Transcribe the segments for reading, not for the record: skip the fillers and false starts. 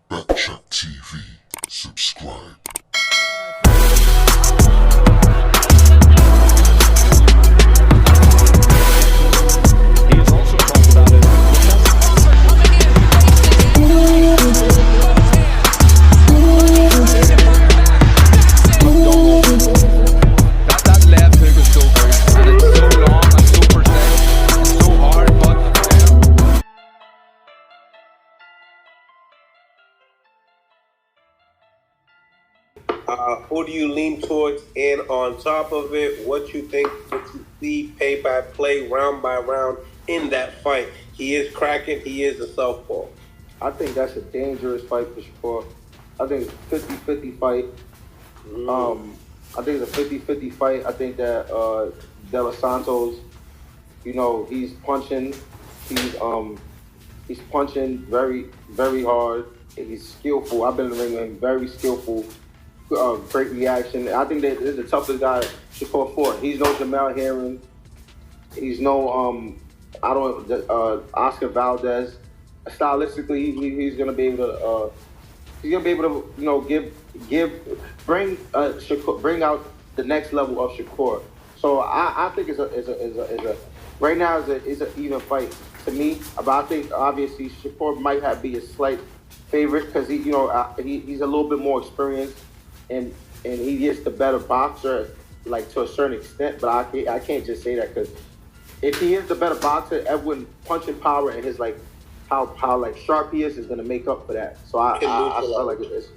Backchat TV. Subscribe. He has also talked about it. That left hook is so good, and it's so long and so precise and so hard, but who do you lean towards? And on top of it, what you think, what you see play by play, round by round in that fight? He is cracking. He is a southpaw. I think that's a dangerous fight for Shakur. I think it's a 50-50 fight. I think it's a 50-50 fight. I think that De Los Santos, you know, he's punching. He's punching very, very hard. He's skillful. I've been in the ring with him. Very skillful. Great reaction. I think that this is the toughest guy Shakur fought. He's no Jamel Herring. He's no Oscar Valdez. Stylistically, he's gonna be able to you know bring out the next level of Shakur. So I think it's a right now is an even fight to me. But I think obviously Shakur might be a slight favorite because he's a little bit more experienced and he is the better boxer, like to a certain extent. But I can't just say that because if he is the better boxer, Edwin punching power and his how like sharp he is gonna make up for that. So I feel like it's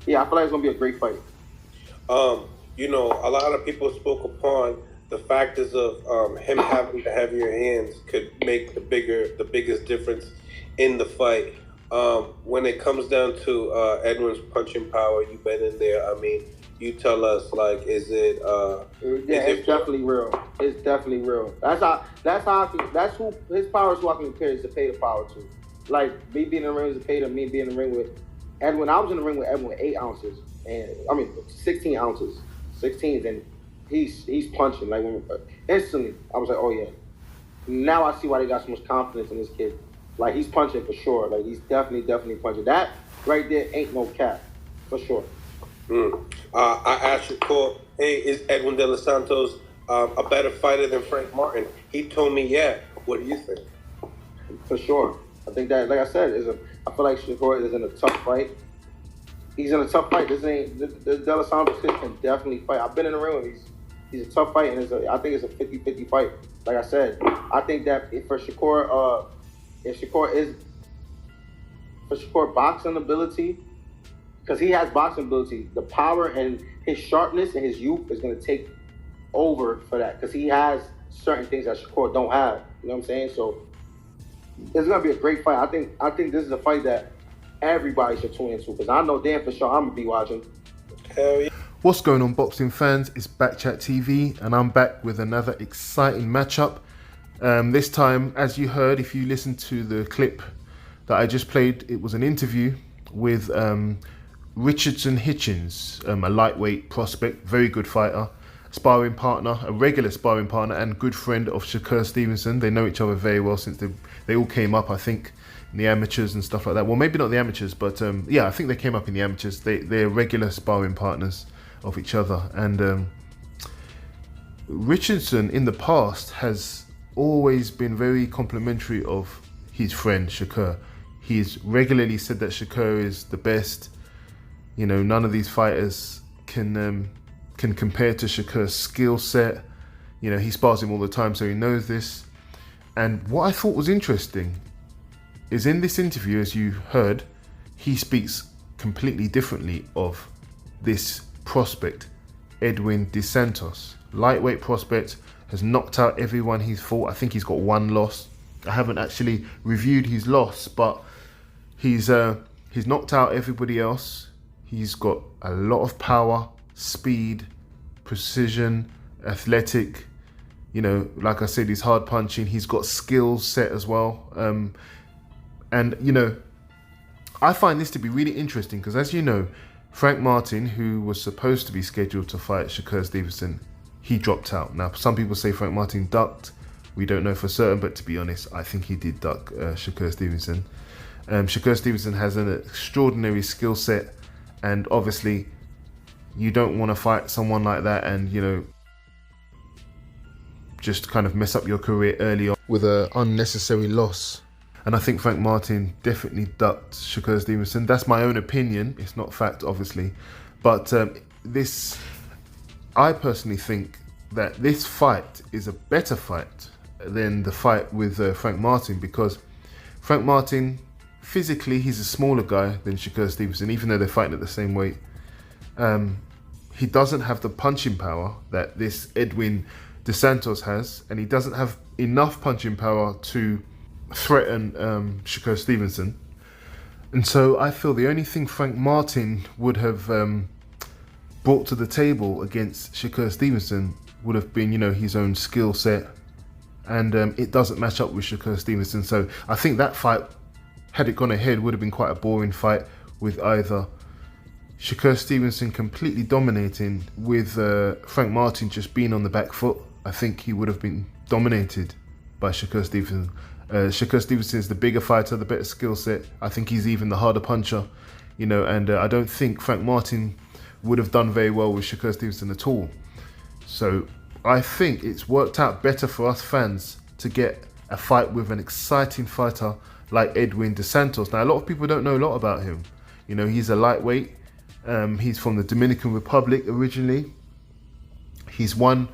I feel like it's gonna be a great fight. You know, a lot of people spoke upon the factors of him having the heavier hands could make the biggest difference in the fight. When it comes down to Edwin's punching power, you've been in there. I mean, you tell us, like, is it? It's definitely real. It's definitely real. That's who his power is. Who I can compare is the Pay power to. Like me being in the ring is the Pay, me being in the ring with Edwin. I was in the ring with Edwin with 8 ounces, and 16 ounces, 16s, and he's punching like instantly. I was like, oh yeah. Now I see why they got so much confidence in this kid. Like he's punching for sure. Like he's definitely punching. That right there ain't no cap, for sure. I asked Shakur, hey, is Edwin De Los Santos a better fighter than Frank Martin? He told me, yeah. What do you think? For sure. I think that, like I said, I feel like Shakur is in a tough fight. He's in a tough fight. This ain't the De Los Santos kid can definitely fight. I've been in the ring with him. He's a tough fight, and I think it's a 50-50 fight. Like I said, I think that for Shakur, if Shakur boxing ability, because he has boxing ability, the power and his sharpness and his youth is going to take over for that because he has certain things that Shakur don't have. You know what I'm saying? So it's going to be a great fight. I think this is a fight that everybody should tune into because I know damn for sure I'm going to be watching. Hell yeah. What's going on, boxing fans? It's Backchat TV, and I'm back with another exciting matchup. This time, as you heard, if you listened to the clip that I just played, it was an interview with Richardson Hitchens, a lightweight prospect, very good fighter, sparring partner, a regular sparring partner and good friend of Shakur Stevenson. They know each other very well since they all came up, I think, in the amateurs and stuff like that. Well, maybe not the amateurs, but yeah, I think they came up in the amateurs. They're regular sparring partners of each other. And Richardson in the past has always been very complimentary of his friend Shakur. He's regularly said that Shakur is the best. You know, none of these fighters can compare to Shakur's skill set. You know, he spars him all the time, so he knows this. And what I thought was interesting is in this interview, as you heard, he speaks completely differently of this prospect, Edwin De Santos. Lightweight prospect, has knocked out everyone he's fought. I think he's got 1 loss. I haven't actually reviewed his loss, but he's knocked out everybody else. He's got a lot of power, speed, precision, athletic. You know, like I said, he's hard punching. He's got skills set as well. And, you know, I find this to be really interesting because, as you know, Frank Martin, who was supposed to be scheduled to fight Shakur Stevenson, he dropped out. Now, some people say Frank Martin ducked. We don't know for certain, but to be honest, I think he did duck Shakur Stevenson. Shakur Stevenson has an extraordinary skill set, and obviously you don't want to fight someone like that and, you know, just kind of mess up your career early on with an unnecessary loss. And I think Frank Martin definitely ducked Shakur Stevenson. That's my own opinion. It's not fact, obviously. But I personally think that this fight is a better fight than the fight with Frank Martin, because Frank Martin, physically, he's a smaller guy than Shakur Stevenson, even though they're fighting at the same weight. He doesn't have the punching power that this Edwin Santos has, and he doesn't have enough punching power to threaten Shakur Stevenson. And so I feel the only thing Frank Martin would have brought to the table against Shakur Stevenson would have been, you know, his own skill set, and it doesn't match up with Shakur Stevenson. So I think that fight, had it gone ahead, would have been quite a boring fight, with either Shakur Stevenson completely dominating, with Frank Martin just being on the back foot. I think he would have been dominated by Shakur Stevenson. Shakur Stevenson is the bigger fighter, the better skill set. I think he's even the harder puncher, you know, and I don't think Frank Martin would have done very well with Shakur Stevenson at all. So I think it's worked out better for us fans to get a fight with an exciting fighter like Edwin Santos. Now, a lot of people don't know a lot about him. You know, he's a lightweight. He's from the Dominican Republic originally. He's won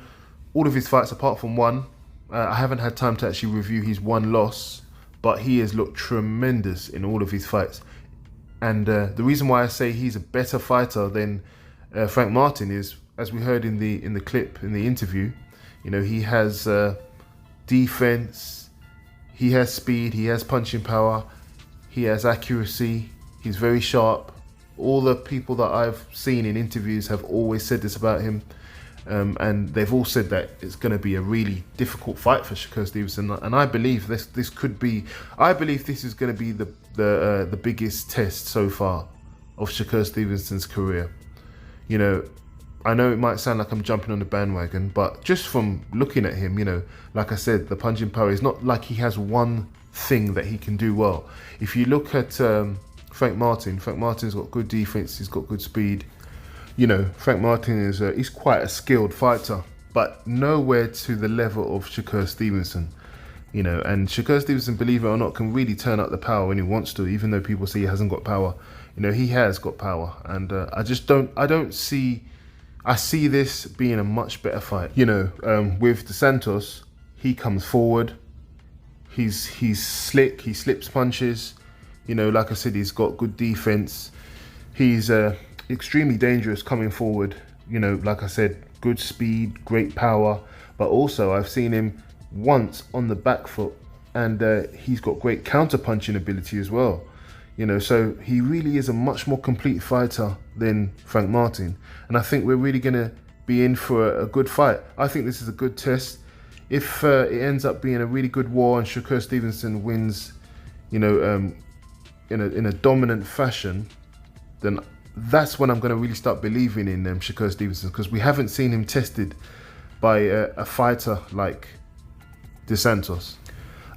all of his fights apart from one. I haven't had time to actually review his one loss, but he has looked tremendous in all of his fights. And the reason why I say he's a better fighter than Frank Martin is, as we heard in the clip, in the interview, you know, he has defense, he has speed, he has punching power, he has accuracy, he's very sharp. All the people that I've seen in interviews have always said this about him. And they've all said that it's going to be a really difficult fight for Shakur Stevenson, and I believe this could be. I believe this is going to be the biggest test so far of Shakur Stevenson's career. You know, I know it might sound like I'm jumping on the bandwagon, but just from looking at him, you know, like I said, the punching power is not like he has one thing that he can do well. If you look at Frank Martin's got good defense, he's got good speed. You know, Frank Martin is he's quite a skilled fighter, but nowhere to the level of Shakur Stevenson. You know, and Shakur Stevenson, believe it or not, can really turn up the power when he wants to, even though people say he hasn't got power. You know, he has got power, and I see this being a much better fight. You know, with Santos, he comes forward, he's slick, he slips punches. You know, like I said, he's got good defense. He's extremely dangerous coming forward. You know, like I said, good speed, great power, but also I've seen him once on the back foot, and he's got great counter punching ability as well. You know, so he really is a much more complete fighter than Frank Martin, and I think we're really going to be in for a good fight. I think this is a good test. If it ends up being a really good war and Shakur Stevenson wins, you know, in a dominant fashion, then that's when I'm going to really start believing in Shakur Stevenson, because we haven't seen him tested by a fighter like Santos,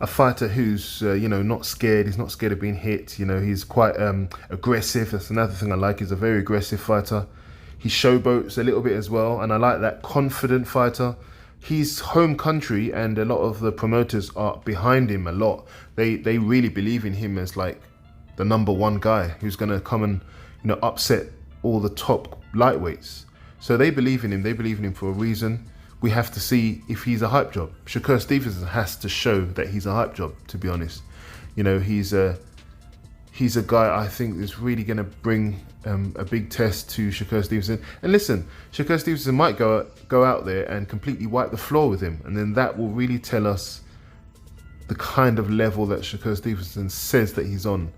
a fighter who's you know, not scared. He's not scared of being hit. You know, he's quite aggressive. That's another thing I like. He's a very aggressive fighter. He showboats a little bit as well, and I like that confident fighter. He's home country, and a lot of the promoters are behind him a lot. They really believe in him as like the #1 guy who's going to come and, you know, upset all the top lightweights. So they believe in him. They believe in him for a reason. We have to see if he's a hype job. Shakur Stevenson has to show that he's a hype job, to be honest. You know, he's a guy I think is really going to bring a big test to Shakur Stevenson. And listen, Shakur Stevenson might go out there and completely wipe the floor with him, and then that will really tell us the kind of level that Shakur Stevenson says that he's on.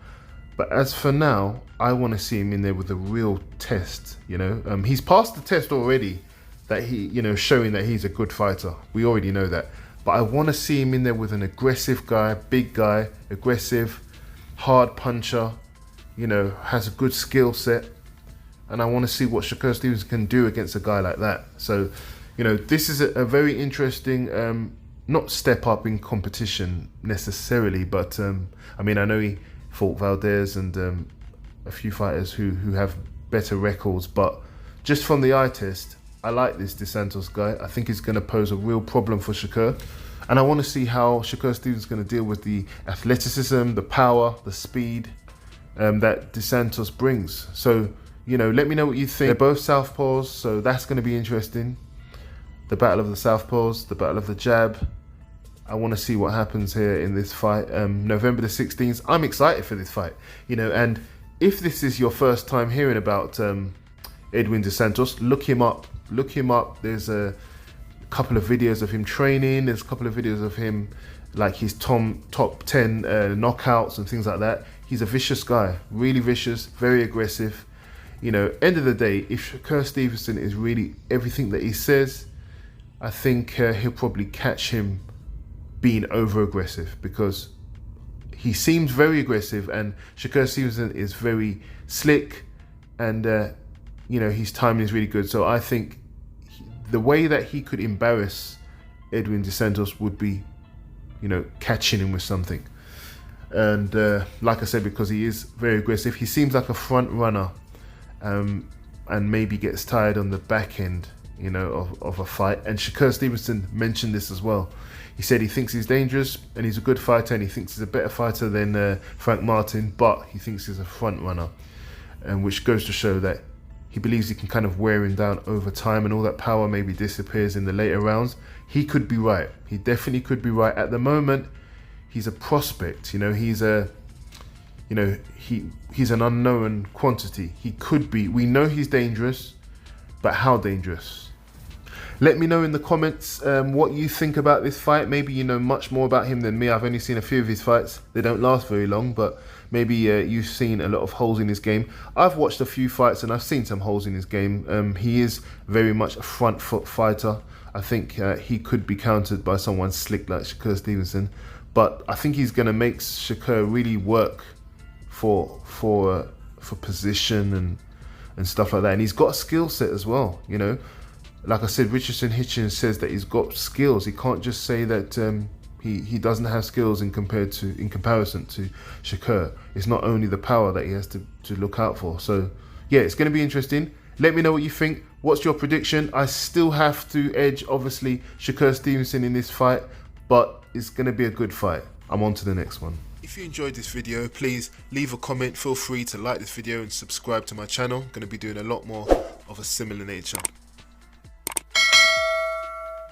But as for now, I want to see him in there with a real test. You know, he's passed the test already, that he, you know, showing that he's a good fighter. We already know that. But I want to see him in there with an aggressive guy, big guy, aggressive, hard puncher, you know, has a good skill set. And I want to see what Shakur Stevenson can do against a guy like that. So, you know, this is a very interesting, not step up in competition necessarily, but I mean, I know he fought Valdez and a few fighters who have better records. But just from the eye test, I like this Santos guy. I think he's going to pose a real problem for Shakur. And I want to see how Shakur Stevenson is going to deal with the athleticism, the power, the speed that Santos brings. So, you know, let me know what you think. They're both southpaws, so that's going to be interesting. The battle of the southpaws, the battle of the jab. I want to see what happens here in this fight. November the 16th. I'm excited for this fight, you know, and if this is your first time hearing about Edwin Santos, look him up. Look him up. There's a couple of videos of him training. There's a couple of videos of him, like his top 10 knockouts and things like that. He's a vicious guy, really vicious, very aggressive. You know, end of the day, if Shakur Stevenson is really everything that he says, I think he'll probably catch him being over aggressive, because he seems very aggressive and Shakur Stevenson is very slick, and you know, his timing is really good. So I think the way that he could embarrass Edwin Santos would be, you know, catching him with something. And like I said, because he is very aggressive, he seems like a front runner, and maybe gets tired on the back end, you know, of a fight. And Shakur Stevenson mentioned this as well. He said he thinks he's dangerous and he's a good fighter, and he thinks he's a better fighter than Frank Martin, but he thinks he's a front runner, and which goes to show that he believes he can kind of wear him down over time, and all that power maybe disappears in the later rounds. He could be right. He definitely could be right. At the moment, he's a prospect. You know, he's a, you know, he's an unknown quantity. He could be. We know he's dangerous, but how dangerous? Let me know in the comments what you think about this fight. Maybe you know much more about him than me. I've only seen a few of his fights. They don't last very long, but maybe you've seen a lot of holes in his game. I've watched a few fights and I've seen some holes in his game. He is very much a front foot fighter. I think he could be countered by someone slick like Shakur Stevenson, but I think he's going to make Shakur really work for position and stuff like that. And he's got a skill set as well, you know. Like I said, Richardson Hitchens says that he's got skills. He can't just say that he doesn't have skills in comparison to Shakur. It's not only the power that he has to look out for. So yeah, it's going to be interesting. Let me know what you think. What's your prediction? I still have to edge, obviously, Shakur Stevenson in this fight, but it's going to be a good fight. I'm on to the next one. If you enjoyed this video, please leave a comment. Feel free to like this video and subscribe to my channel. I'm going to be doing a lot more of a similar nature.